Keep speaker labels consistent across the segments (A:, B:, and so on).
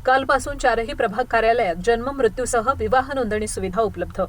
A: कालपासून चारही प्रभाग कार्यालयात जन्म मृत्यूसह विवाह नोंदणी सुविधा उपलब्ध।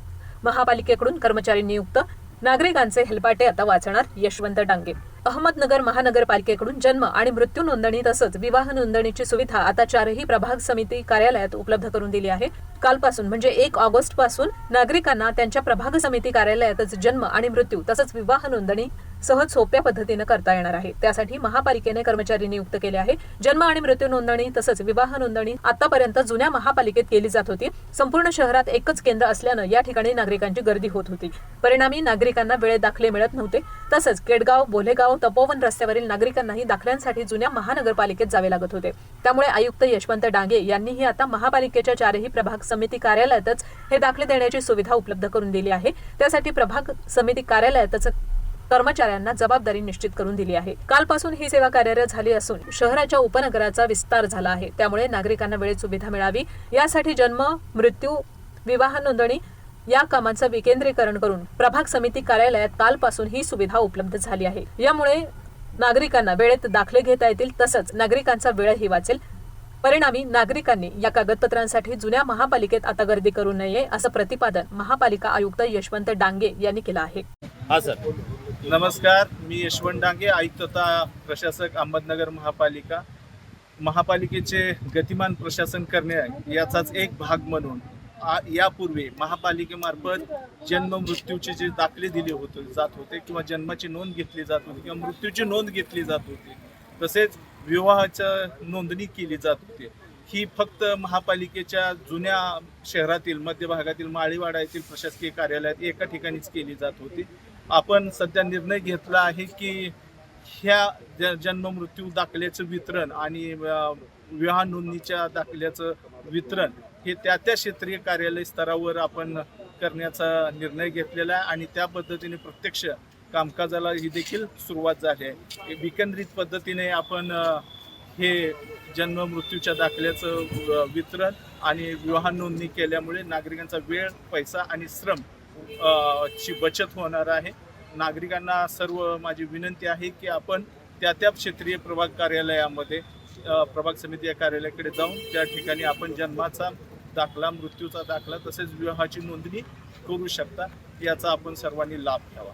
A: महापालिकेकडून कर्मचारी नियुक्त, नागरिकांचे हेलपाटे आता वाचणार यशवंत डांगे। अहमदनगर महानगरपालिकेकडून जन्म आणि मृत्यू नोंदणी तसंच विवाह नोंदणीची सुविधा आता चारही प्रभाग समिती कार्यालयात उपलब्ध करून दिली आहे। कालपासून म्हणजे 1 ऑगस्ट पासून नागरिकांना त्यांच्या प्रभाग समिती कार्यालयातच जन्म आणि मृत्यू तसंच विवाह नोंदणी सहज सोप्या पद्धतीने करता येणार आहे। त्यासाठी महापालिकेने कर्मचारी नियुक्त केले आहे। जन्म आणि मृत्यू नोंदणी तसंच विवाह नोंदणी आतापर्यंत जुन्या महापालिकेत केली जात होती। संपूर्ण शहरात एकच केंद्र असल्यानं या ठिकाणी नागरिकांची गर्दी होत होती। परिणामी नागरिकांना वेळेत दाखले मिळत नव्हते। तसंच केडगाव, बोलेगाव, तपोवन रस्त्यावरील नागरिकांनाही दाखल्यांसाठी जुन्या महानगरपालिकेत जावे लागत होते। त्यामुळे आयुक्त यशवंत डांगे यांनीही आता महापालिकेच्या चारही प्रभाग समिती कार्यालयातच हे दाखले देण्याची सुविधा उपलब्ध करून दिली आहे। त्यासाठी प्रभाग समिती कार्यालयातच कर्मचाऱ्यांना जबाबदारी निश्चित करून दिली आहे। कालपासून ही सेवा कार्यरत झाली असून शहराच्या उपनगराचा विस्तार झाला आहे। त्यामुळे नागरिकांना वेळेत सुविधा मिळावी यासाठी जन्म, मृत्यू, विवाह नोंदणी या कामांचं विकेंद्रीकरण करून प्रभाग समिती कार्यालयात कालपासून ही सुविधा उपलब्ध झाली आहे। यामुळे नागरिकांना वेळेत दाखले घेता येतील तसंच नागरिकांचा वेळही वाचेल। परिणामी नागरिकांनी या कागदपत्रांसाठी जुन्या महापालिकेत आता गर्दी करू नये असं प्रतिपादन महापालिका आयुक्त यशवंत डांगे यांनी केलं आहे।
B: हा सर, नमस्कार, मी यशवंत डांगे, आयुक्त तथा प्रशासक अहमदनगर महापालिका। महापालिकेचे गतिमान प्रशासन करणे याचाच एक भाग म्हणून यापूर्वी महापालिकेमार्फत जन्म मृत्यूचे जे दाखले दिले जात होते किंवा जन्माची नोंद घेतली जात होती किंवा मृत्यूची नोंद घेतली जात होती, तसेच विवाहाची नोंदणी केली जात होती, ही फक्त महापालिकेच्या जुन्या शहरातील मध्य भागातील माळीवाडा येथील प्रशासकीय कार्यालयात एका ठिकाणीच केली जात होती। आपण सध्या निर्णय घेतला आहे की ह्या जन्म मृत्यू दाखल्याचं वितरण आणि विवाह नोंदणीच्या दाखल्याचं वितरण हे त्या क्षेत्रीय कार्यालय स्तरावर आपण करण्याचा निर्णय घेतलेला आहे आणि त्या पद्धतीने प्रत्यक्ष कामकाजाला ही देखील सुरुवात झाली आहे। विकेंद्रित पद्धतीने आपण हे जन्म मृत्यूच्या दाखल्याचं वितरण आणि विवाह नोंदणी केल्यामुळे नागरिकांचा वेळ, पैसा आणि श्रम ची बचत होणार आहे। नागरिकांना सर्व माझी विनंती आहे की आपण त्या क्षेत्रीय प्रभाग कार्यालयामध्ये प्रभाग समिती या कार्यालयाकडे जाऊन त्या ठिकाणी आपण जन्माचा दाखला, मृत्यूचा दाखला तसेच विवाहाची नोंदणी करू शकता। याचा आपण सर्वांनी लाभ घ्यावा।